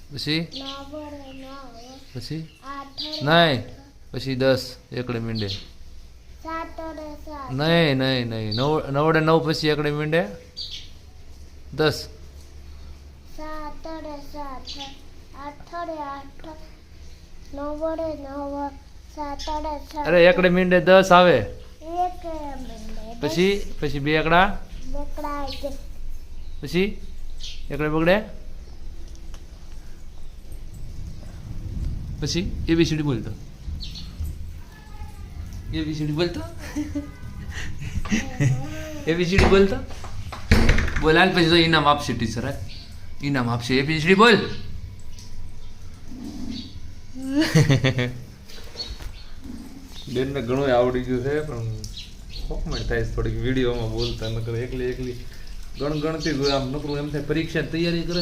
પછી પછી નહીં પછી 10 એકડે મીંડે નહીં નહીં નહીં 9 9 પછી એકડે મીંડે 10 અરે એકડે મીંડે 10 આવે પછી પછી 2 એકડા પછી એકડે બગડે પછી એબીસીડી બોલતો એબીસીડી બોલતો એબીસીડી બોલતો બોલ હાલ પછી તો ઇનામ આપશે ટીચર ઇનામ આપશે એબીસીડી બોલ બેનને ઘણું આવડી ગયું છે પણ કોમેન્ટ થાય થોડીક વિડીયોમાં બોલતા નકર એકલી ગણતી આમ નકરું એમ થાય પરીક્ષા તૈયારી કરે છે